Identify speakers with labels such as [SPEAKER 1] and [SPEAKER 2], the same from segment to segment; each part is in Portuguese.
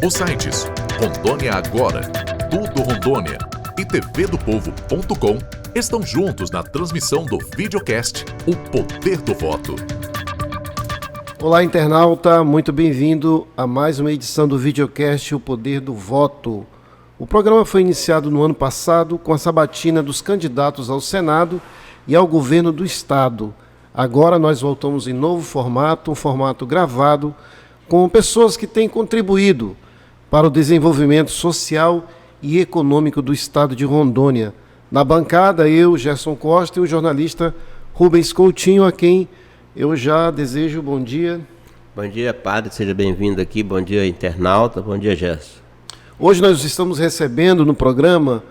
[SPEAKER 1] Os sites Rondônia Agora, Tudo Rondônia e tvdopovo.com estão juntos na transmissão do videocast O Poder do Voto.
[SPEAKER 2] Olá, internauta, muito bem-vindo a mais uma edição do videocast O Poder do Voto. O programa foi iniciado no ano passado com a sabatina dos candidatos ao Senado e ao governo do Estado. Agora nós voltamos em novo formato, um formato gravado, com pessoas que têm contribuído para o desenvolvimento social e econômico do Estado de Rondônia. Na bancada, eu, Gerson Costa, e o jornalista Rubens Coutinho, a quem eu já desejo bom dia.
[SPEAKER 3] Bom dia, padre, seja bem-vindo aqui. Bom dia, internauta. Bom dia, Gerson.
[SPEAKER 2] Hoje nós estamos recebendo no programa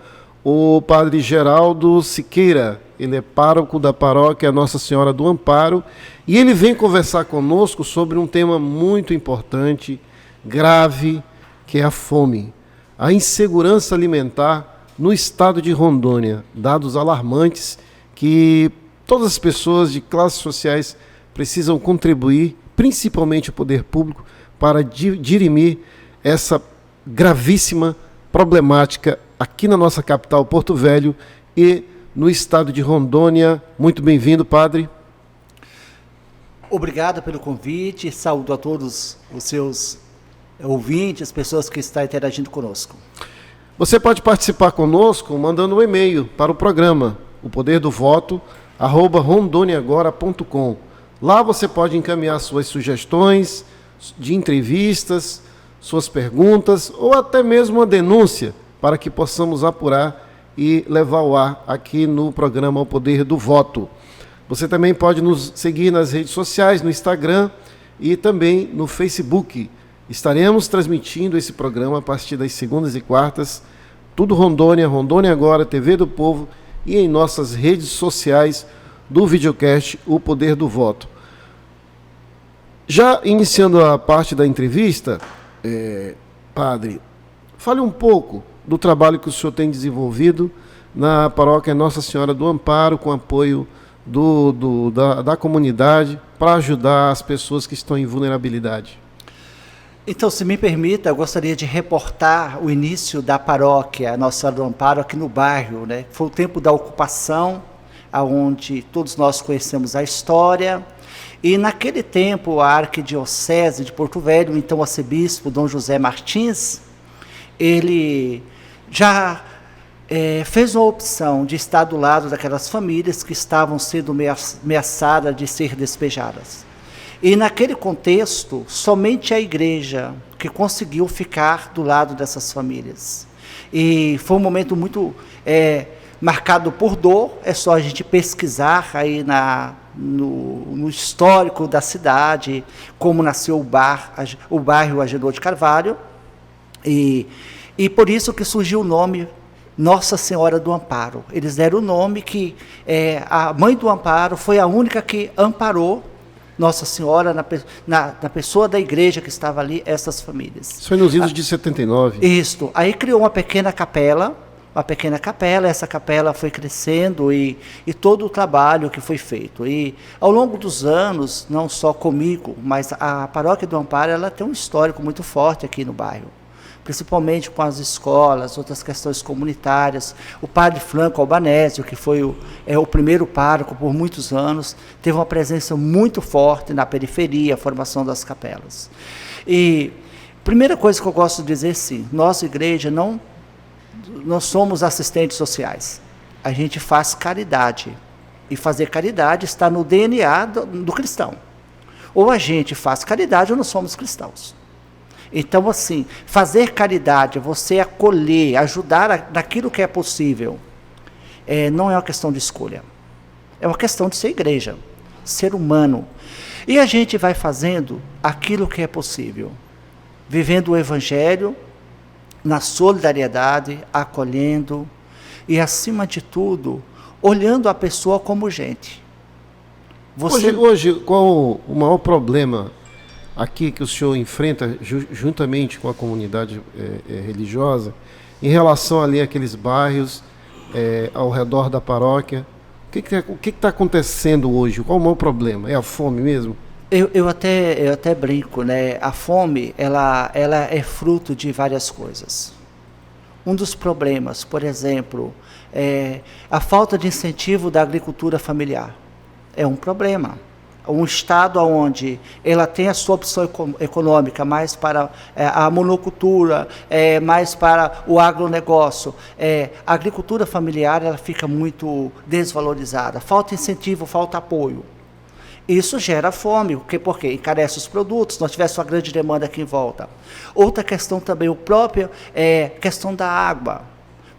[SPEAKER 2] o padre Geraldo Siqueira. Ele é pároco da paróquia Nossa Senhora do Amparo e ele vem conversar conosco sobre um tema muito importante, grave, que é a fome, a insegurança alimentar no estado de Rondônia. Dados alarmantes que todas as pessoas de classes sociais precisam contribuir, principalmente o poder público, para dirimir essa gravíssima problemática aqui na nossa capital, Porto Velho, e no estado de Rondônia. Muito bem-vindo, padre.
[SPEAKER 4] Obrigado pelo convite, saúdo a todos os seus ouvintes, pessoas que estão interagindo conosco.
[SPEAKER 2] Você pode participar conosco mandando um e-mail para o programa opoderdovoto@rondoniaagora.com. Lá você pode encaminhar suas sugestões de entrevistas, suas perguntas ou até mesmo uma denúncia para que possamos apurar e levar ao ar aqui no programa O Poder do Voto. Você também pode nos seguir nas redes sociais, no Instagram e também no Facebook. Estaremos transmitindo esse programa a partir das segundas e quartas, Tudo Rondônia, Rondônia Agora, TV do Povo e em nossas redes sociais do videocast O Poder do Voto. Já iniciando a parte da entrevista, padre, fale um pouco do trabalho que o senhor tem desenvolvido na paróquia Nossa Senhora do Amparo, com apoio da comunidade, para ajudar as pessoas que estão em vulnerabilidade.
[SPEAKER 4] Então, se me permita, eu gostaria de reportar o início da paróquia Nossa Senhora do Amparo aqui no bairro, né? Foi o tempo da ocupação, onde todos nós conhecemos a história. E naquele tempo, a arquidiocese de Porto Velho, então o arcebispo Dom José Martins, ele já fez uma opção de estar do lado daquelas famílias que estavam sendo ameaçadas de ser despejadas. E naquele contexto, somente a igreja que conseguiu ficar do lado dessas famílias. E foi um momento muito marcado por dor. É só a gente pesquisar aí no histórico da cidade, como nasceu o bairro Agenor de Carvalho. E por isso que surgiu o nome Nossa Senhora do Amparo. Eles deram o nome que a mãe do Amparo foi a única que amparou Nossa Senhora na pessoa da igreja que estava ali, essas famílias.
[SPEAKER 2] Isso foi nos idos de 79.
[SPEAKER 4] Isso. Aí criou uma pequena capela, essa capela foi crescendo e todo o trabalho que foi feito. E ao longo dos anos, não só comigo, mas a paróquia do Amparo, ela tem um histórico muito forte aqui no bairro, principalmente com as escolas, outras questões comunitárias. O padre Franco Albanésio, que foi o primeiro pároco por muitos anos, teve uma presença muito forte na periferia, a formação das capelas. E a primeira coisa que eu gosto de dizer, sim, nossa igreja não somos assistentes sociais, a gente faz caridade, e fazer caridade está no DNA do cristão. Ou a gente faz caridade ou não somos cristãos. Então, assim, fazer caridade, você acolher, ajudar naquilo que é possível, não é uma questão de escolha. É uma questão de ser igreja, ser humano. E a gente vai fazendo aquilo que é possível, vivendo o evangelho, na solidariedade, acolhendo e, acima de tudo, olhando a pessoa como gente.
[SPEAKER 2] Hoje, qual o maior problema aqui que o senhor enfrenta juntamente com a comunidade religiosa em relação ali àqueles bairros ao redor da paróquia? O que está acontecendo hoje? Qual o maior problema? É a fome mesmo?
[SPEAKER 4] Eu até brinco, né? A fome, ela é fruto de várias coisas. Um dos problemas, por exemplo, é a falta de incentivo da agricultura familiar. É um problema. Um estado onde ela tem a sua opção econômica mais para a monocultura, mais para o agronegócio, a agricultura familiar ela fica muito desvalorizada. Falta incentivo, falta apoio. Isso gera fome, porque encarece os produtos, nós tivéssemos uma grande demanda aqui em volta. Outra questão também, questão da água.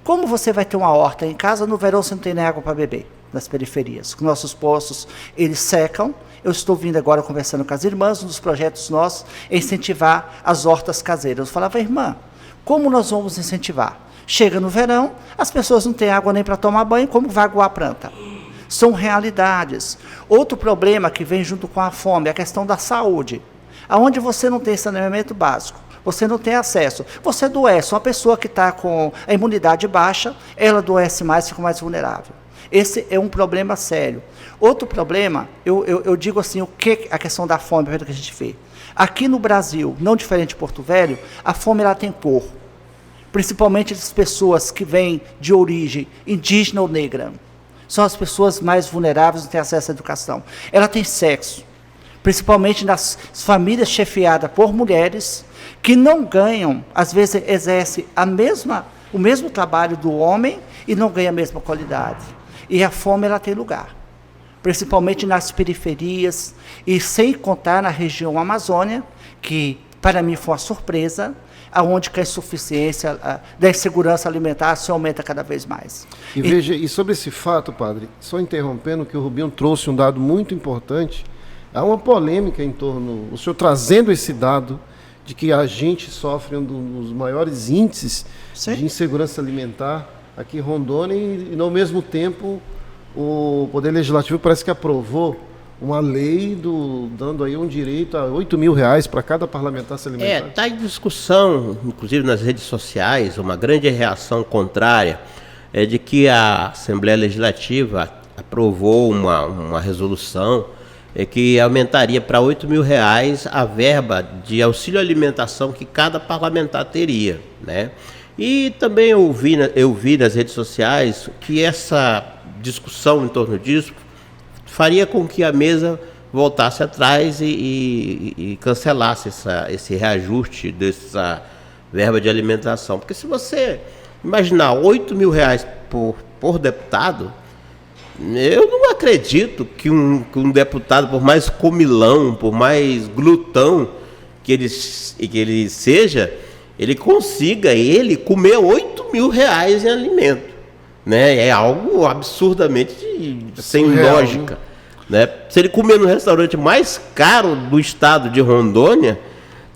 [SPEAKER 4] Como você vai ter uma horta em casa, no verão você não tem nem água para beber, nas periferias. Nossos poços, eles secam. Eu estou vindo agora conversando com as irmãs, um dos projetos nossos é incentivar as hortas caseiras. Eu falava, irmã, como nós vamos incentivar? Chega no verão, as pessoas não têm água nem para tomar banho, como vai aguar a planta? São realidades. Outro problema que vem junto com a fome é a questão da saúde. Aonde você não tem saneamento básico, você não tem acesso, você adoece. Uma pessoa que está com a imunidade baixa, ela adoece mais, fica mais vulnerável. Esse é um problema sério. Outro problema, eu digo assim, a questão da fome, pelo que a gente vê. Aqui no Brasil, não diferente de Porto Velho, a fome ela tem cor. Principalmente as pessoas que vêm de origem indígena ou negra. São as pessoas mais vulneráveis, não têm acesso à educação. Ela tem sexo, principalmente nas famílias chefiadas por mulheres, que não ganham, às vezes exercem o mesmo trabalho do homem e não ganham a mesma qualidade. E a fome ela tem lugar, principalmente nas periferias, e sem contar na região Amazônia, que para mim foi uma surpresa, aonde que a insuficiência da insegurança alimentar se aumenta cada vez mais.
[SPEAKER 2] E sobre esse fato, padre, só interrompendo que o Rubinho trouxe um dado muito importante, há uma polêmica em torno, o senhor trazendo esse dado, de que a gente sofre um dos maiores índices de insegurança alimentar aqui em Rondônia e, ao mesmo tempo, o Poder Legislativo parece que aprovou uma lei dando aí um direito a R$8 mil para cada parlamentar se alimentar.
[SPEAKER 3] Está em discussão, inclusive nas redes sociais, uma grande reação contrária de que a Assembleia Legislativa aprovou uma resolução que aumentaria para R$8 mil a verba de auxílio alimentação que cada parlamentar teria, né? E também eu vi nas redes sociais que essa discussão em torno disso faria com que a mesa voltasse atrás e cancelasse esse reajuste dessa verba de alimentação. Porque se você imaginar R$8 mil por deputado, eu não acredito que um deputado, por mais comilão, por mais glutão que ele seja, ele consiga comer R$8 mil em alimento. Né? É algo absurdamente sem lógica. Né? Se ele comer no restaurante mais caro do estado de Rondônia,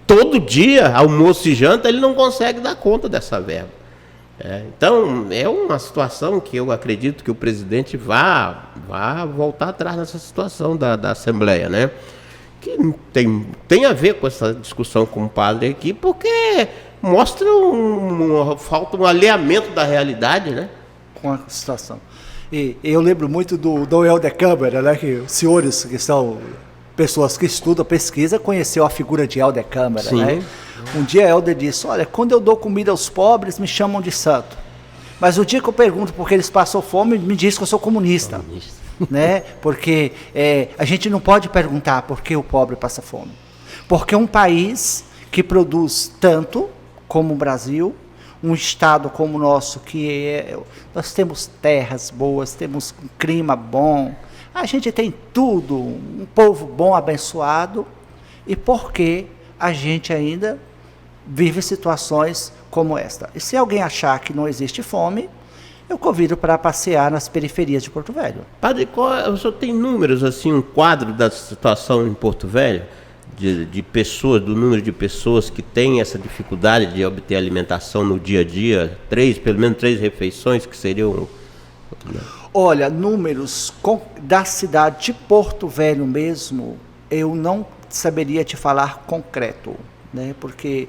[SPEAKER 3] todo dia, almoço e janta, ele não consegue dar conta dessa verba. Então, é uma situação que eu acredito que o presidente vá voltar atrás nessa situação da Assembleia, né? Que tem a ver com essa discussão com o padre aqui, porque mostra falta um alinhamento da realidade, né?
[SPEAKER 4] Com a situação. E eu lembro muito do Helder Câmara, né, que os senhores que são pessoas que estudam, pesquisa, conheceu a figura de Helder Câmara, né? Um dia Helder disse, olha, quando eu dou comida aos pobres, me chamam de santo. Mas o dia que eu pergunto por que eles passam fome, me diz que eu sou comunista. Né? Porque a gente não pode perguntar por que o pobre passa fome. Porque um país que produz tanto como o Brasil, um estado como o nosso, nós temos terras boas, temos um clima bom, a gente tem tudo, um povo bom, abençoado, e por que a gente ainda vive situações como esta? E se alguém achar que não existe fome, eu convido para passear nas periferias de Porto Velho.
[SPEAKER 3] Padre, o senhor tem números, assim, um quadro da situação em Porto Velho? De pessoas, do número de pessoas que têm essa dificuldade de obter alimentação no dia a dia, pelo menos 3 refeições que seriam...
[SPEAKER 4] Olha, números da cidade de Porto Velho mesmo, eu não saberia te falar concreto, né? Porque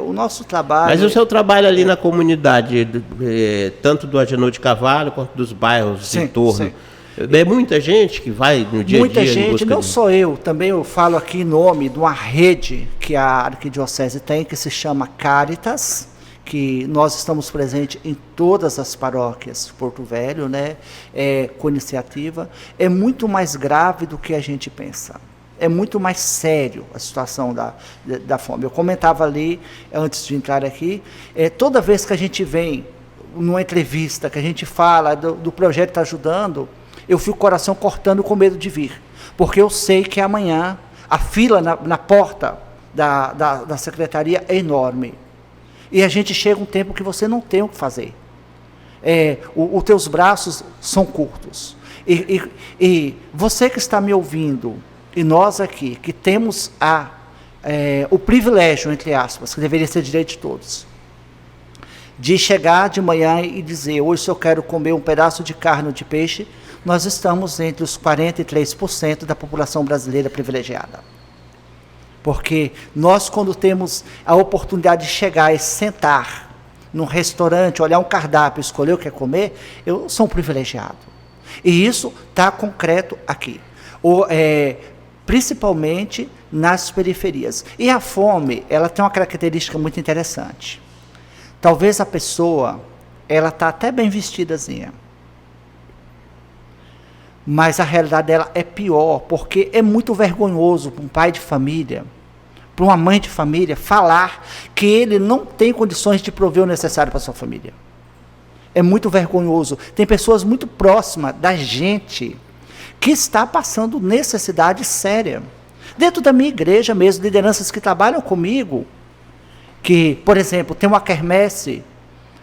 [SPEAKER 4] o nosso trabalho...
[SPEAKER 3] Mas o seu trabalho ali na comunidade, tanto do Agenor de Carvalho quanto dos bairros em torno, É muita gente que vai no dia a dia.
[SPEAKER 4] Muita gente, não só eu, também eu falo aqui em nome de uma rede que a Arquidiocese tem, que se chama Caritas, que nós estamos presentes em todas as paróquias de Porto Velho, né, com iniciativa. É muito mais grave do que a gente pensa. É muito mais sério a situação da fome. Eu comentava ali, antes de entrar aqui, toda vez que a gente vem numa entrevista, que a gente fala do projeto que está ajudando, eu fico com o coração cortando com medo de vir. Porque eu sei que amanhã a fila na porta da secretaria é enorme. E a gente chega um tempo que você não tem o que fazer. Os teus braços são curtos. E você que está me ouvindo, e nós aqui, que temos o privilégio, entre aspas, que deveria ser direito de todos, de chegar de manhã e dizer, hoje se eu quero comer um pedaço de carne ou de peixe, nós estamos entre os 43% da população brasileira privilegiada. Porque nós, quando temos a oportunidade de chegar e sentar num restaurante, olhar um cardápio, escolher o que quer comer, eu sou um privilegiado. E isso está concreto aqui. Principalmente nas periferias. E a fome, ela tem uma característica muito interessante. Talvez a pessoa, ela está até bem vestidazinha, mas a realidade dela é pior, porque é muito vergonhoso para um pai de família, para uma mãe de família, falar que ele não tem condições de prover o necessário para a sua família. É muito vergonhoso. Tem pessoas muito próximas da gente que está passando necessidade séria. Dentro da minha igreja mesmo, lideranças que trabalham comigo, que, por exemplo, tem uma quermesse,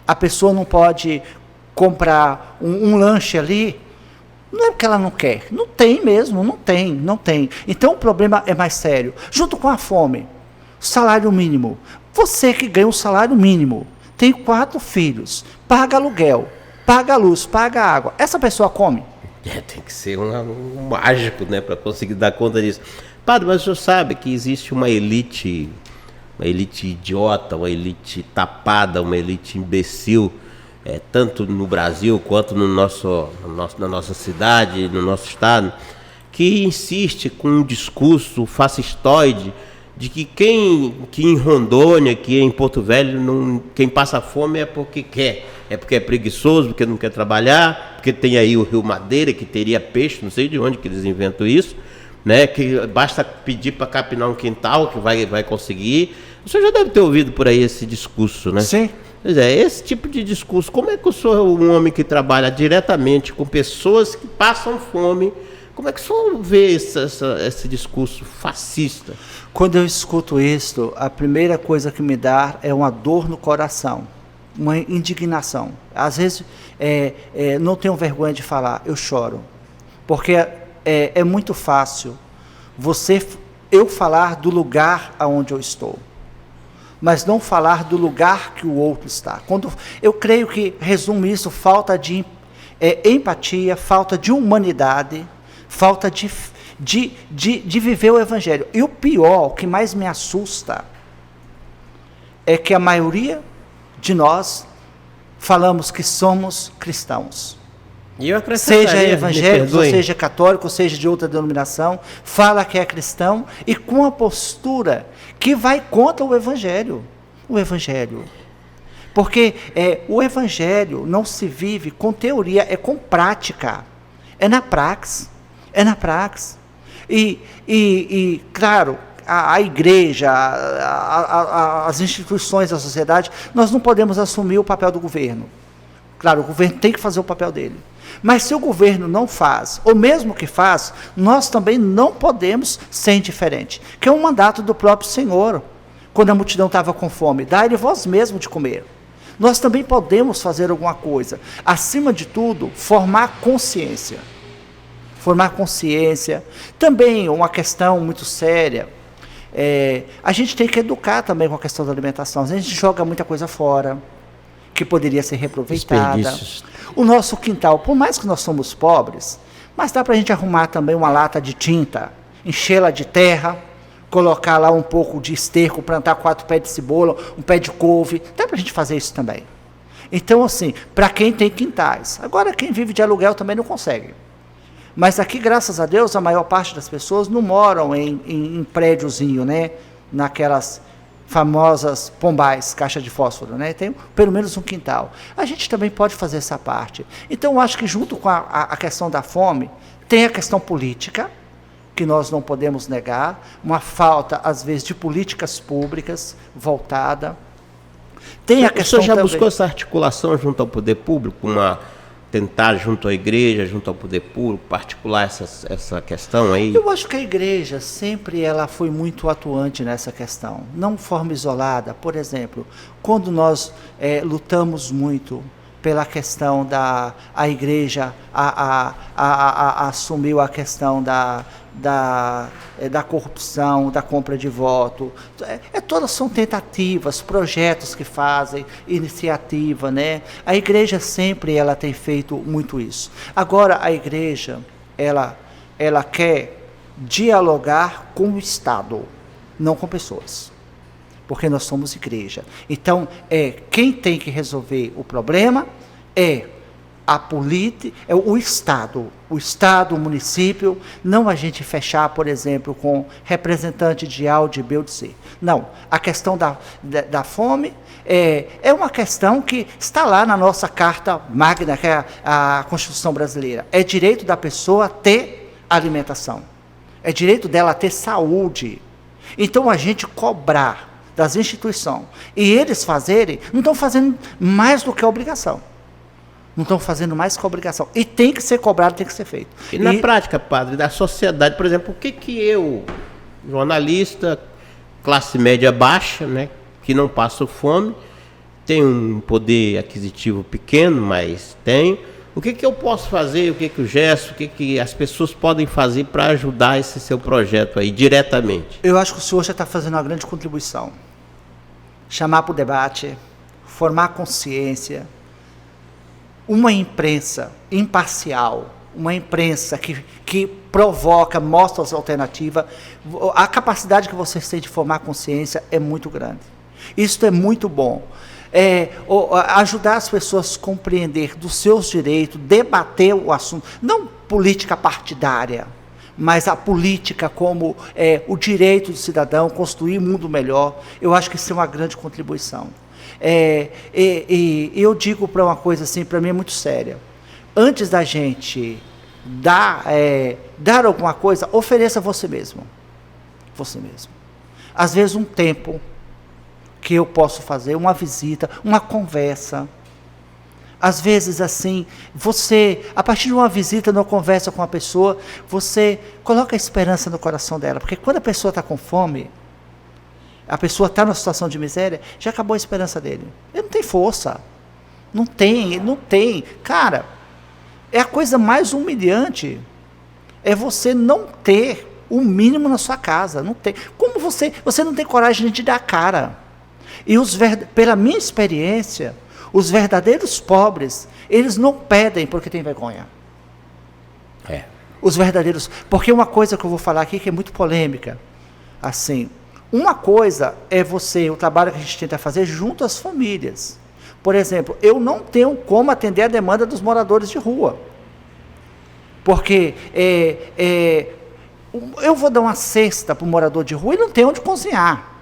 [SPEAKER 4] a pessoa não pode comprar um lanche ali, não é porque ela não quer, não tem mesmo, não tem. Então o problema é mais sério. Junto com a fome, salário mínimo. Você que ganha um salário mínimo, tem 4 filhos, paga aluguel, paga luz, paga água, essa pessoa come?
[SPEAKER 3] Tem que ser um mágico, né, para conseguir dar conta disso. Padre, mas o senhor sabe que existe uma elite idiota, uma elite tapada, uma elite imbecil, tanto no Brasil quanto na nossa cidade, no nosso estado, que insiste com um discurso fascistoide de que em Rondônia, que em Porto Velho, quem passa fome é porque quer. É porque é preguiçoso, porque não quer trabalhar, porque tem aí o Rio Madeira, que teria peixe, não sei de onde que eles inventam isso, né? Que basta pedir para capinar um quintal que vai conseguir. O senhor já deve ter ouvido por aí esse discurso, né?
[SPEAKER 4] Sim.
[SPEAKER 3] Pois é, esse tipo de discurso, como é que o senhor é um homem que trabalha diretamente com pessoas que passam fome, como é que o senhor vê esse discurso fascista?
[SPEAKER 4] Quando eu escuto isso, a primeira coisa que me dá é uma dor no coração, uma indignação. Às vezes, não tenho vergonha de falar, eu choro. Porque é muito fácil eu falar do lugar aonde eu estou, mas não falar do lugar que o outro está. Eu creio que resume isso, falta de empatia, falta de humanidade, falta de viver o Evangelho. E o pior, o que mais me assusta, é que a maioria de nós falamos que somos cristãos.
[SPEAKER 3] E eu
[SPEAKER 4] seja evangélico, ou seja católico, ou seja de outra denominação, fala que é cristão e com a postura que vai contra o Evangelho. O Evangelho. Porque o Evangelho não se vive com teoria, é com prática. É na praxis. E claro, a igreja, as instituições da sociedade, nós não podemos assumir o papel do governo. Claro, o governo tem que fazer o papel dele. Mas se o governo não faz, ou mesmo que faz, nós também não podemos ser indiferentes. Que é um mandato do próprio Senhor, quando a multidão estava com fome. Dai-lhe vós mesmo de comer. Nós também podemos fazer alguma coisa. Acima de tudo, formar consciência. Também uma questão muito séria. A gente tem que educar também com a questão da alimentação. A gente joga muita coisa fora, que poderia ser reaproveitada. O nosso quintal, por mais que nós somos pobres, mas dá para a gente arrumar também uma lata de tinta, enchê-la de terra, colocar lá um pouco de esterco, plantar 4 pés de cebola, um pé de couve, dá para a gente fazer isso também. Então, assim, para quem tem quintais. Agora, quem vive de aluguel também não consegue. Mas aqui, graças a Deus, a maior parte das pessoas não moram em prédiozinho, né? Naquelas famosas pombais, caixa de fósforo, né? Tem pelo menos um quintal. A gente também pode fazer essa parte. Então, eu acho que junto com a questão da fome, tem a questão política, que nós não podemos negar, uma falta, às vezes, de políticas públicas voltada. Tem a questão
[SPEAKER 3] o senhor já
[SPEAKER 4] também...
[SPEAKER 3] buscou essa articulação junto ao poder público, tentar junto à igreja, junto ao poder público, particular essa questão aí?
[SPEAKER 4] Eu acho que a igreja sempre ela foi muito atuante nessa questão, não de forma isolada. Por exemplo, quando nós lutamos muito pela questão a igreja assumiu a questão da corrupção, da compra de voto, todas são tentativas, projetos que fazem, iniciativa, né? A igreja sempre ela tem feito muito isso. Agora a igreja ela quer dialogar com o Estado, não com pessoas, porque nós somos igreja. Então quem tem que resolver o problema é a política, é o Estado, o município, não a gente fechar, por exemplo, com representante de A ou de B ou de C. Não, a questão da fome é uma questão que está lá na nossa Carta Magna, que é a Constituição Brasileira. É direito da pessoa ter alimentação, é direito dela ter saúde. Então, a gente cobrar das instituições e eles fazerem, não estão fazendo mais do que a obrigação. Não estão fazendo mais que a obrigação. E tem que ser cobrado, tem que ser feito.
[SPEAKER 3] E na prática, padre, da sociedade, por exemplo, o que eu, jornalista, classe média baixa, né, que não passo fome, tenho um poder aquisitivo pequeno, mas tenho, o que eu posso fazer, o gesto, o que as pessoas podem fazer para ajudar esse seu projeto aí, diretamente?
[SPEAKER 4] Eu acho que o senhor já está fazendo uma grande contribuição. Chamar para o debate, formar consciência, uma imprensa imparcial, uma imprensa que provoca, mostra as alternativas, a capacidade que vocês têm de formar consciência é muito grande. Isso é muito bom. Ajudar as pessoas a compreender dos seus direitos, debater o assunto, não política partidária, mas a política como o direito do cidadão, construir um mundo melhor. Eu acho que isso é uma grande contribuição. Eu digo para uma coisa assim, para mim é muito séria. Antes da gente dar alguma coisa, ofereça você mesmo. Você mesmo. Às vezes um tempo que eu posso fazer, uma visita, uma conversa. Às vezes assim, você, a partir de uma visita, numa conversa com uma pessoa, você coloca a esperança no coração dela. Porque quando a pessoa está com fome, a pessoa está numa situação de miséria, já acabou a esperança dele. Ele não tem força. Não tem. Cara, é a coisa mais humilhante. É você não ter o mínimo na sua casa. Não tem. Como você não tem coragem de dar a cara. E pela minha experiência, os verdadeiros pobres, eles não pedem porque têm vergonha. Os verdadeiros... Porque uma coisa que eu vou falar aqui que é muito polêmica. Assim... Uma coisa é o trabalho que a gente tenta fazer junto às famílias. Por exemplo, eu não tenho como atender a demanda dos moradores de rua. Porque eu vou dar uma cesta para o morador de rua e não tem onde cozinhar.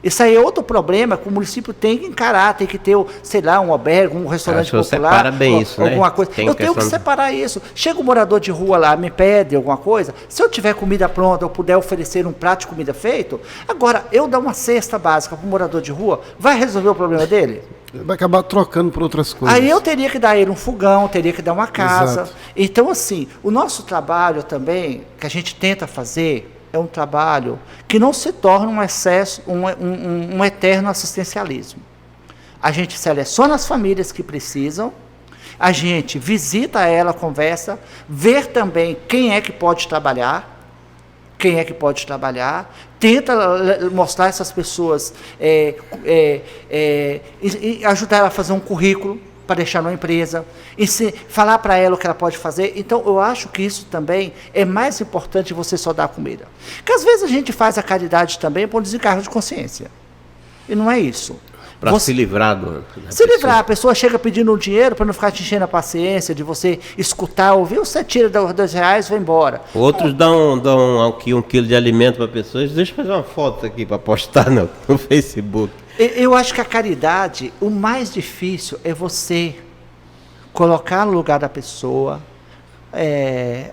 [SPEAKER 4] Isso aí é outro problema que o município tem que encarar, tem que ter, sei lá, um albergue, um restaurante popular.
[SPEAKER 3] Separa bem isso,
[SPEAKER 4] alguma
[SPEAKER 3] né?
[SPEAKER 4] coisa. Eu tenho que separar isso. Chega um morador de rua lá, me pede alguma coisa, se eu tiver comida pronta, eu puder oferecer um prato de comida feito, agora, eu dar uma cesta básica para o morador de rua, vai resolver o problema dele?
[SPEAKER 2] Vai acabar trocando por outras coisas.
[SPEAKER 4] Aí eu teria que dar a ele um fogão, teria que dar uma casa.
[SPEAKER 2] Exato.
[SPEAKER 4] Então, assim, o nosso trabalho também, que a gente tenta fazer, é um trabalho que não se torna um excesso, um eterno assistencialismo. A gente seleciona as famílias que precisam, a gente visita ela, conversa, ver também quem é que pode trabalhar, tenta mostrar essas pessoas, e ajudar ela a fazer um currículo para deixar numa empresa, falar para ela o que ela pode fazer. Então, eu acho que isso também é mais importante você só dar comida. Porque às vezes a gente faz a caridade também por desencargo de consciência. E não é isso.
[SPEAKER 3] Para se livrar do...
[SPEAKER 4] Se livrar, a pessoa chega pedindo um dinheiro para não ficar te enchendo a paciência, de você escutar, ouvir, você tira R$2 e vai embora.
[SPEAKER 3] Outros dão aqui 1 quilo de alimento para pessoas. Deixa eu fazer uma foto aqui para postar no Facebook.
[SPEAKER 4] Eu acho que a caridade, o mais difícil é você colocar no lugar da pessoa,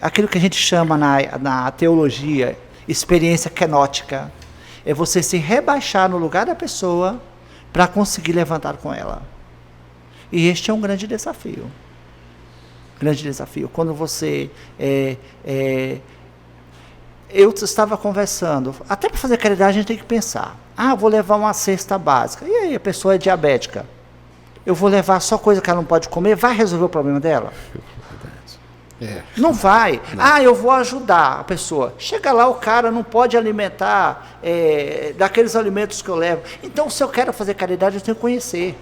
[SPEAKER 4] aquilo que a gente chama na teologia, experiência kenótica, é você se rebaixar no lugar da pessoa para conseguir levantar com ela. E este é um grande desafio. Grande desafio. Quando você... eu estava conversando, até para fazer caridade a gente tem que pensar. Vou levar uma cesta básica. E aí, a pessoa é diabética. Eu vou levar só coisa que ela não pode comer, vai resolver o problema dela? Não vai. Eu vou ajudar a pessoa. Chega lá, o cara não pode alimentar daqueles alimentos que eu levo. Então, se eu quero fazer caridade, eu tenho que conhecer.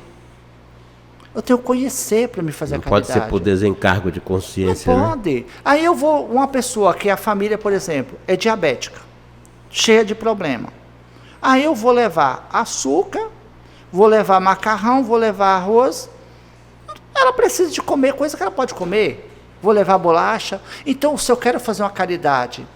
[SPEAKER 4] Eu tenho que conhecer para me fazer a caridade.
[SPEAKER 3] Não pode ser por desencargo de consciência,
[SPEAKER 4] não pode. Aí eu vou, uma pessoa que a família, por exemplo, é diabética, cheia de problema. Aí eu vou levar açúcar, vou levar macarrão, vou levar arroz. Ela precisa de comer coisa que ela pode comer. Vou levar bolacha. Então, se eu quero fazer uma caridade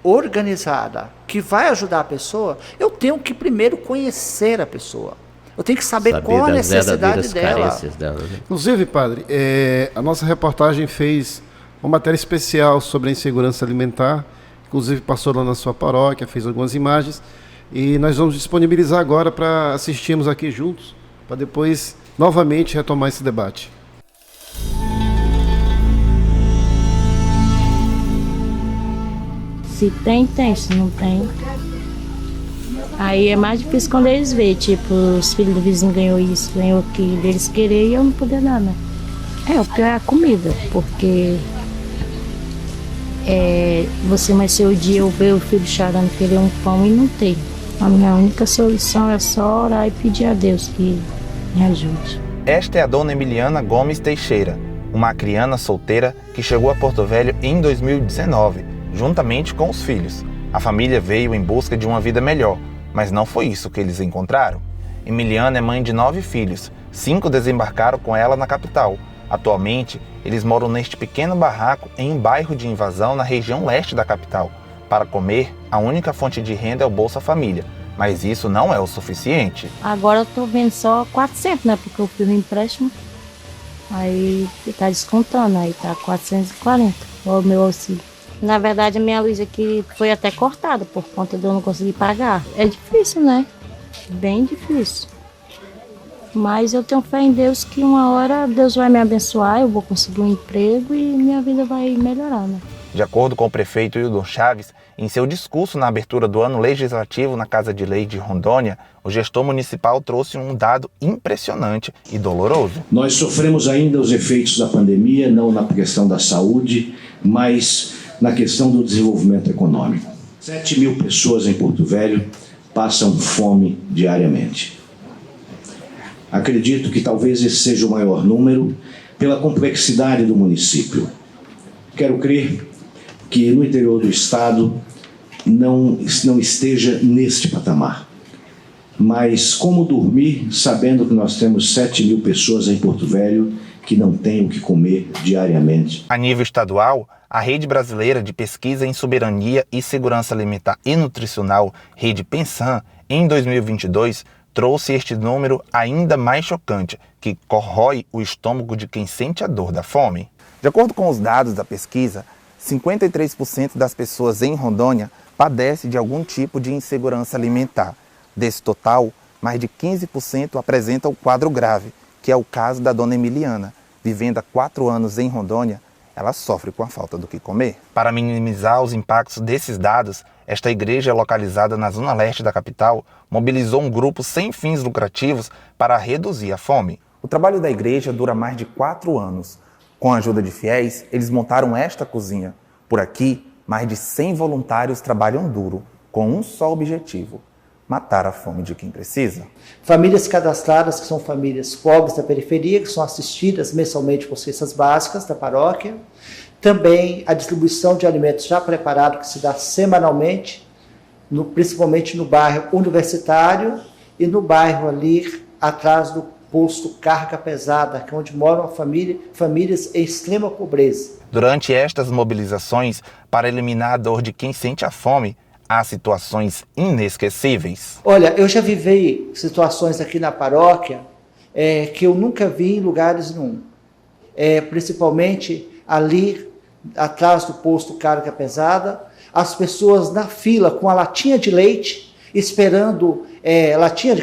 [SPEAKER 4] organizada, que vai ajudar a pessoa, eu tenho que primeiro conhecer a pessoa. Eu tenho que saber qual a necessidade dela.
[SPEAKER 3] Né?
[SPEAKER 2] Inclusive, padre, a nossa reportagem fez uma matéria especial sobre a insegurança alimentar, inclusive passou lá na sua paróquia, fez algumas imagens, e nós vamos disponibilizar agora para assistirmos aqui juntos, para depois novamente retomar esse debate.
[SPEAKER 5] Se tem, se não tem. Aí é mais difícil quando eles veem, tipo, os filhos do vizinho ganhou isso, ganhou aquilo, eles querem e eu não poder dar, né? O pior é a comida, porque você mais seu dia eu ver o filho chorando, querer um pão e não tem. A minha única solução é só orar e pedir a Deus que me ajude.
[SPEAKER 6] Esta é a dona Emiliana Gomes Teixeira, uma acriana solteira que chegou a Porto Velho em 2019, juntamente com os filhos. A família veio em busca de uma vida melhor, mas não foi isso que eles encontraram. Emiliana é mãe de 9 filhos, 5 desembarcaram com ela na capital. Atualmente, eles moram neste pequeno barraco em um bairro de invasão na região leste da capital. Para comer, a única fonte de renda é o Bolsa Família, mas isso não é o suficiente.
[SPEAKER 5] Agora eu tô vendo só 400, né, porque eu fiz um empréstimo, aí tá descontando, aí tá 440, o meu auxílio. Na verdade, a minha luz aqui foi até cortada por conta de eu não conseguir pagar. É difícil, né? Bem difícil. Mas eu tenho fé em Deus que uma hora Deus vai me abençoar, eu vou conseguir um emprego e minha vida vai melhorar, né?
[SPEAKER 6] De acordo com o prefeito Hildon Chaves, em seu discurso na abertura do ano legislativo na Casa de Lei de Rondônia, o gestor municipal trouxe um dado impressionante e doloroso.
[SPEAKER 7] Nós sofremos ainda os efeitos da pandemia, não na questão da saúde, mas na questão do desenvolvimento econômico. 7.000 pessoas em Porto Velho passam fome diariamente. Acredito que talvez esse seja o maior número pela complexidade do município. Quero crer que no interior do estado não esteja neste patamar. Mas como dormir sabendo que nós temos 7.000 pessoas em Porto Velho que não têm o que comer diariamente?
[SPEAKER 6] A nível estadual, a Rede Brasileira de Pesquisa em Soberania e Segurança Alimentar e Nutricional, Rede Pensan, em 2022, trouxe este número ainda mais chocante, que corrói o estômago de quem sente a dor da fome. De acordo com os dados da pesquisa, 53% das pessoas em Rondônia padecem de algum tipo de insegurança alimentar. Desse total, mais de 15% apresentam o quadro grave, que é o caso da dona Emiliana. Vivendo há 4 anos em Rondônia, ela sofre com a falta do que comer. Para minimizar os impactos desses dados, esta igreja localizada na zona leste da capital mobilizou um grupo sem fins lucrativos para reduzir a fome. O trabalho da igreja dura mais de 4 anos. Com a ajuda de fiéis, eles montaram esta cozinha. Por aqui, mais de 100 voluntários trabalham duro, com um só objetivo: matar a fome de quem precisa.
[SPEAKER 4] Famílias cadastradas, que são famílias pobres da periferia, que são assistidas mensalmente por cestas básicas da paróquia. Também a distribuição de alimentos já preparados, que se dá semanalmente, principalmente no bairro Universitário e no bairro ali atrás do posto Carga Pesada, que é onde moram famílias em extrema pobreza.
[SPEAKER 6] Durante estas mobilizações, para eliminar a dor de quem sente a fome, há situações inesquecíveis.
[SPEAKER 4] Olha, eu já vivi situações aqui na paróquia que eu nunca vi em lugares nenhum. Principalmente ali atrás do posto Carga Pesada, as pessoas na fila com a latinha de leite, esperando,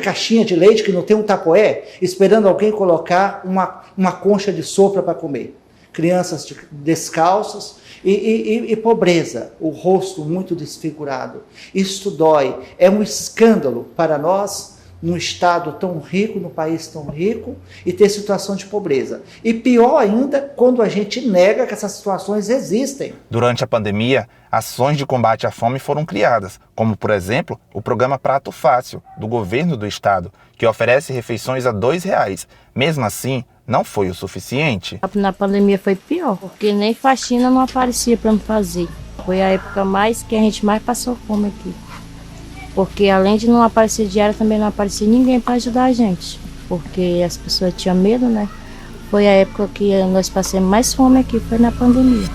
[SPEAKER 4] caixinha de leite que não tem um tapoé, esperando alguém colocar uma concha de sopa para comer. Crianças descalças e pobreza, o rosto muito desfigurado. Isto dói, é um escândalo para nós, num estado tão rico, num país tão rico, e ter situação de pobreza. E pior ainda, quando a gente nega que essas situações existem.
[SPEAKER 6] Durante a pandemia, ações de combate à fome foram criadas, como, por exemplo, o programa Prato Fácil, do governo do estado, que oferece refeições a R$2. Mesmo assim, não foi o suficiente.
[SPEAKER 5] Na pandemia foi pior, porque nem faxina não aparecia para me fazer. Foi a época que a gente mais passou fome aqui. Porque além de não aparecer diário, também não aparecia ninguém para ajudar a gente. Porque as pessoas tinham medo, né? Foi a época que nós passamos mais fome aqui, foi na pandemia.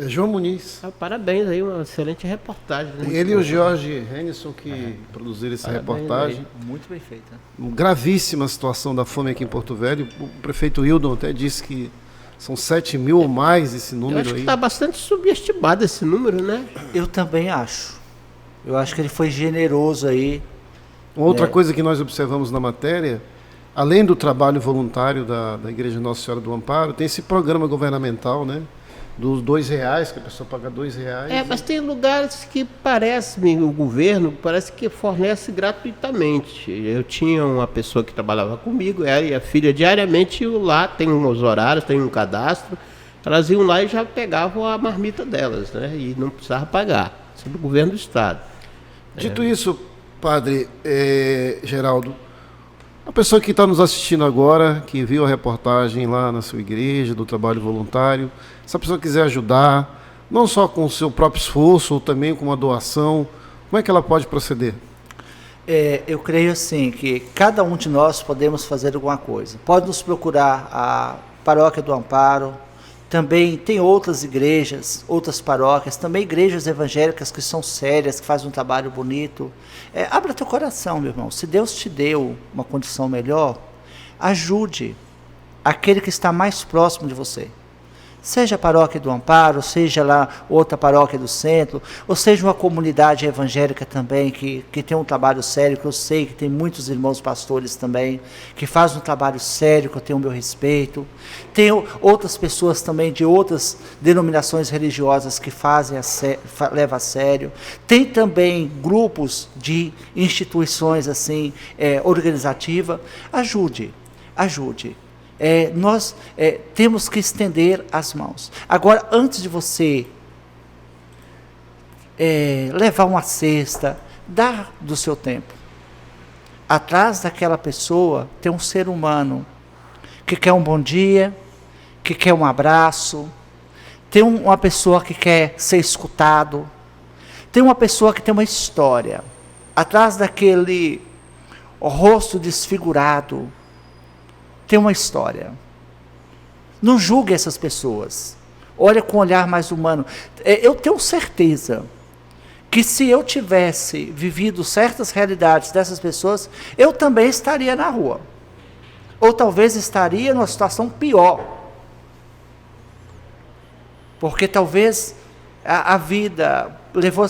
[SPEAKER 2] João Muniz.
[SPEAKER 3] Parabéns aí, uma excelente reportagem. Né?
[SPEAKER 2] Ele e o Jorge Hennisson que produziram essa reportagem.
[SPEAKER 4] Aí. Muito bem feita.
[SPEAKER 2] Gravíssima situação da fome aqui em Porto Velho. O prefeito Hildon até disse que são 7 mil ou mais esse número. Eu
[SPEAKER 3] acho
[SPEAKER 2] aí.
[SPEAKER 3] Que está bastante subestimado esse número, né?
[SPEAKER 4] Eu também acho. Eu acho que ele foi generoso aí.
[SPEAKER 2] Outra coisa que nós observamos na matéria, além do trabalho voluntário da Igreja Nossa Senhora do Amparo, tem esse programa governamental, né? Dos R$2, que a pessoa paga R$2.
[SPEAKER 3] Mas tem lugares que o governo parece que fornece gratuitamente. Eu tinha uma pessoa que trabalhava comigo, ela e a filha diariamente iam lá, tem uns horários, tem um cadastro, elas iam lá e já pegavam a marmita delas, né? E não precisava pagar, isso é do governo do estado.
[SPEAKER 2] Dito isso, padre Geraldo, a pessoa que está nos assistindo agora, que viu a reportagem lá na sua igreja, do trabalho voluntário, se a pessoa quiser ajudar, não só com o seu próprio esforço, ou também com uma doação, como é que ela pode proceder?
[SPEAKER 4] Eu creio assim, que cada um de nós podemos fazer alguma coisa. Pode nos procurar a Paróquia do Amparo, também tem outras igrejas, outras paróquias, também igrejas evangélicas que são sérias, que fazem um trabalho bonito. Abra teu coração, meu irmão. Se Deus te deu uma condição melhor, ajude aquele que está mais próximo de você. Seja a Paróquia do Amparo, seja lá outra paróquia do centro, ou seja uma comunidade evangélica também, que tem um trabalho sério, que eu sei que tem muitos irmãos pastores também, que fazem um trabalho sério, que eu tenho o meu respeito. Tem outras pessoas também de outras denominações religiosas que levam a sério. Tem também grupos de instituições assim, organizativas. Ajude. Nós temos que estender as mãos. Agora, antes de você levar uma cesta, dar do seu tempo. Atrás daquela pessoa tem um ser humano que quer um bom dia, que quer um abraço, tem uma pessoa que quer ser escutado, tem uma pessoa que tem uma história. Atrás daquele rosto desfigurado, tem uma história. Não julgue essas pessoas. Olha com um olhar mais humano. Eu tenho certeza que se eu tivesse vivido certas realidades dessas pessoas, eu também estaria na rua. Ou talvez estaria numa situação pior. Porque talvez a vida levou...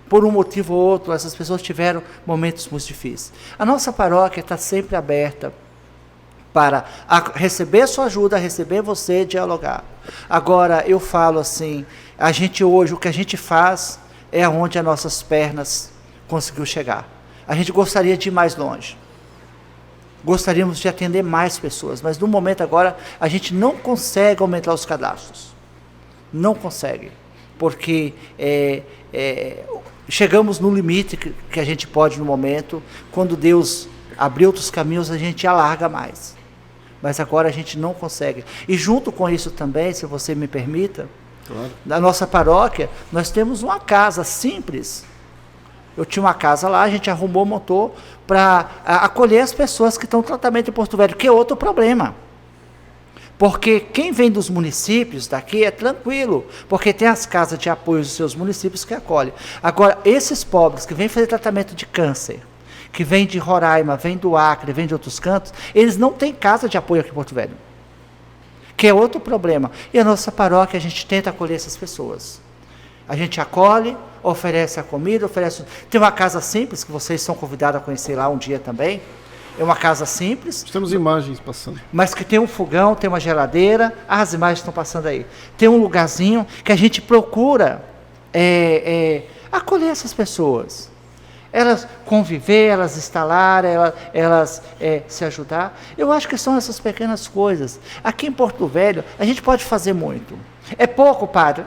[SPEAKER 4] por um motivo ou outro, essas pessoas tiveram momentos muito difíceis. A nossa paróquia está sempre aberta para receber sua ajuda, receber você, dialogar. Agora, eu falo assim, a gente hoje, o que a gente faz é aonde as nossas pernas conseguiu chegar. A gente gostaria de ir mais longe. Gostaríamos de atender mais pessoas, mas no momento agora, a gente não consegue aumentar os cadastros. Não consegue. Porque chegamos no limite que a gente pode no momento. Quando Deus abrir outros caminhos, a gente alarga mais. Mas agora a gente não consegue. E junto com isso também, se você me permita, claro, na nossa paróquia, nós temos uma casa simples. Eu tinha uma casa lá, a gente arrumou, montou, para acolher as pessoas que estão em tratamento em Porto Velho, que é outro problema. Porque quem vem dos municípios daqui é tranquilo, porque tem as casas de apoio dos seus municípios que acolhem. Agora, esses pobres que vêm fazer tratamento de câncer, que vêm de Roraima, vêm do Acre, vêm de outros cantos, eles não têm casa de apoio aqui em Porto Velho, que é outro problema. E a nossa paróquia, a gente tenta acolher essas pessoas. A gente acolhe, oferece a comida, Tem uma casa simples, que vocês são convidados a conhecer lá um dia também. É uma casa simples.
[SPEAKER 2] Temos imagens passando.
[SPEAKER 4] Mas que tem um fogão, tem uma geladeira. As imagens estão passando aí. Tem um lugarzinho que a gente procura acolher essas pessoas. Elas conviver, elas instalar, elas se ajudar. Eu acho que são essas pequenas coisas. Aqui em Porto Velho, a gente pode fazer muito. É pouco, padre?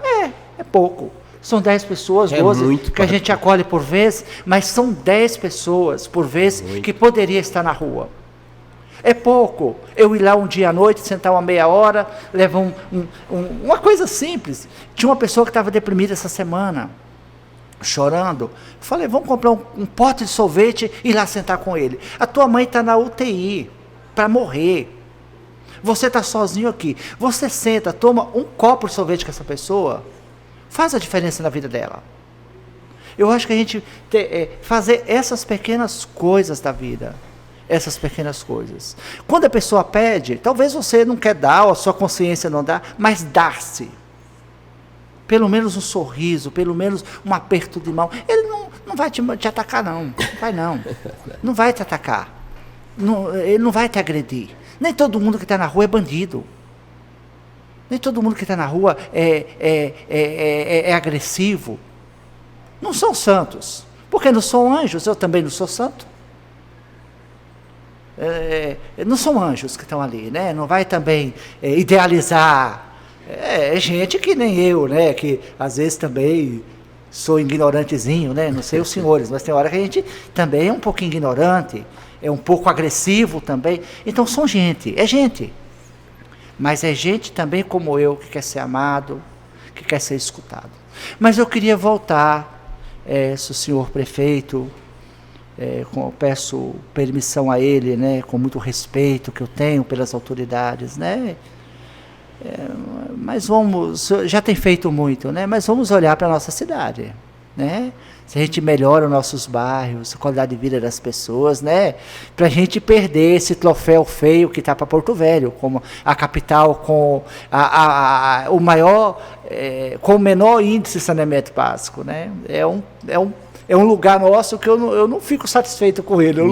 [SPEAKER 4] É pouco. São 10 pessoas, 12, muito, que a gente acolhe por vez, mas são 10 pessoas por vez que poderia estar na rua. É pouco. Eu ir lá um dia à noite, sentar uma meia hora, levar uma coisa simples. Tinha uma pessoa que estava deprimida essa semana, chorando. Falei, vamos comprar um pote de sorvete e ir lá sentar com ele. A tua mãe está na UTI, para morrer. Você está sozinho aqui. Você senta, toma um copo de sorvete com essa pessoa, faz a diferença na vida dela. Eu acho que a gente fazer essas pequenas coisas da vida, essas pequenas coisas. Quando a pessoa pede, talvez você não quer dar, ou a sua consciência não dá, mas dar-se. Pelo menos um sorriso, pelo menos um aperto de mão. Ele não vai te atacar, não. Vai não. Não vai te atacar. Ele não vai te agredir. Nem todo mundo que está na rua é bandido. Nem todo mundo que está na rua é agressivo. Não são santos. Porque não são anjos, eu também não sou santo. Não são anjos que estão ali, né? Não vai também idealizar. É gente que nem eu, né? Que às vezes também sou ignorantezinho, né? Não sei os senhores, mas tem hora que a gente também é um pouquinho ignorante, é um pouco agressivo também. Então são gente, é gente. Mas é gente também como eu, que quer ser amado, que quer ser escutado. Mas eu queria voltar, se o senhor prefeito, eu peço permissão a ele, né, com muito respeito que eu tenho pelas autoridades, né, mas vamos, já tem feito muito, né, mas vamos olhar para a nossa cidade, né, se a gente melhora os nossos bairros, a qualidade de vida das pessoas, né? Para a gente perder esse troféu feio que está para Porto Velho, como a capital com o maior, com o menor índice de saneamento básico, né? É um lugar nosso que eu não fico satisfeito com ele.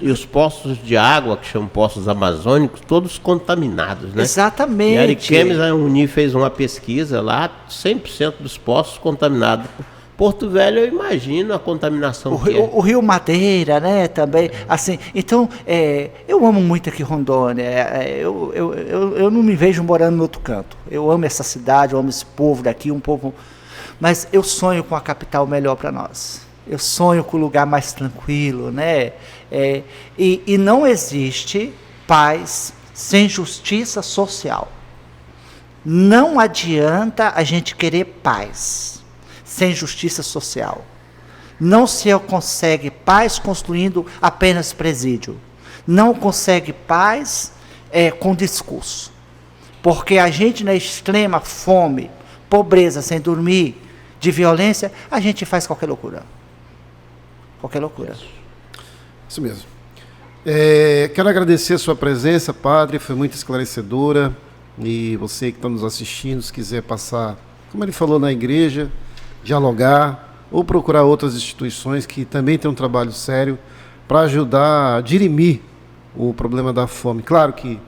[SPEAKER 3] E os poços de água, que chamam poços amazônicos, todos contaminados, né?
[SPEAKER 4] Exatamente.
[SPEAKER 3] E a Ariquemes, a Uni fez uma pesquisa lá, 100% dos poços contaminados. Porto Velho, eu imagino a contaminação
[SPEAKER 4] o Rio Madeira, né, também, assim, então, eu amo muito aqui Rondônia, eu não me vejo morando no outro canto, eu amo essa cidade, eu amo esse povo daqui, mas eu sonho com a capital melhor para nós, eu sonho com um lugar mais tranquilo, né, e não existe paz sem justiça social, não adianta a gente querer paz sem justiça social. Não se consegue paz construindo apenas presídio. Não consegue paz com discurso. Porque a gente na extrema fome, pobreza, sem dormir, de violência, a gente faz qualquer loucura. Qualquer loucura.
[SPEAKER 2] Isso mesmo. Quero agradecer a sua presença, padre, foi muito esclarecedora. E você que está nos assistindo, se quiser passar, como ele falou, na igreja, dialogar ou procurar outras instituições que também têm um trabalho sério para ajudar a dirimir o problema da fome. Claro que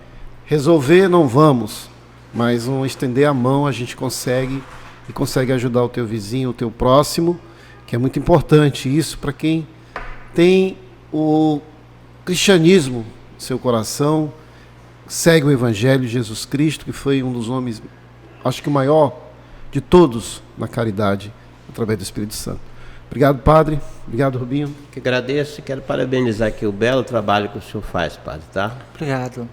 [SPEAKER 2] resolver não vamos, mas estender a mão a gente consegue, e consegue ajudar o teu vizinho, o teu próximo, que é muito importante isso para quem tem o cristianismo no seu coração, segue o Evangelho de Jesus Cristo, que foi um dos homens, acho que o maior de todos na caridade, através do Espírito Santo. Obrigado, padre. Obrigado, Rubinho.
[SPEAKER 3] Que agradeço e quero parabenizar aqui o belo trabalho que o senhor faz, padre, tá?
[SPEAKER 4] Obrigado.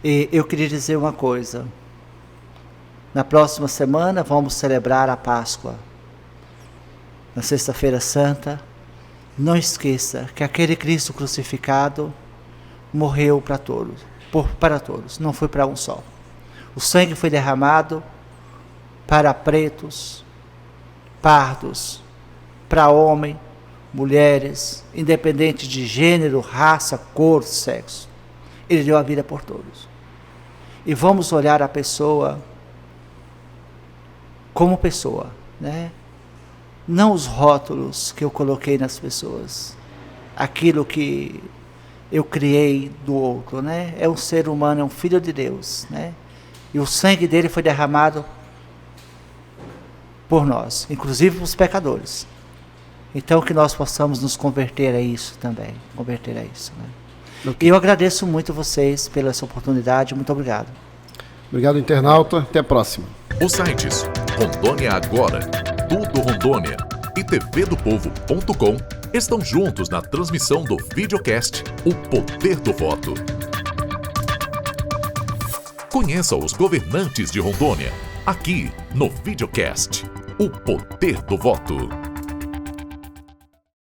[SPEAKER 4] E eu queria dizer uma coisa. Na próxima semana vamos celebrar a Páscoa. Na Sexta-feira Santa, não esqueça que aquele Cristo crucificado morreu para todos, não foi para um só. O sangue foi derramado para pretos, pardos, para homem, mulheres, independente de gênero, raça, cor, sexo. Ele deu a vida por todos. E vamos olhar a pessoa como pessoa, né? Não os rótulos que eu coloquei nas pessoas, aquilo que eu criei do outro, né? É um ser humano, é um filho de Deus, né? E o sangue dele foi derramado por nós, inclusive os pecadores. Então que nós possamos nos converter a isso também, né? E eu agradeço muito vocês pela essa oportunidade, muito obrigado.
[SPEAKER 2] Obrigado, internauta. Até a próxima.
[SPEAKER 1] Os sites Rondônia Agora, Tudo Rondônia e tvdopovo.com estão juntos na transmissão do videocast O Poder do Voto. Conheça os governantes de Rondônia, aqui no videocast O Poder do Voto.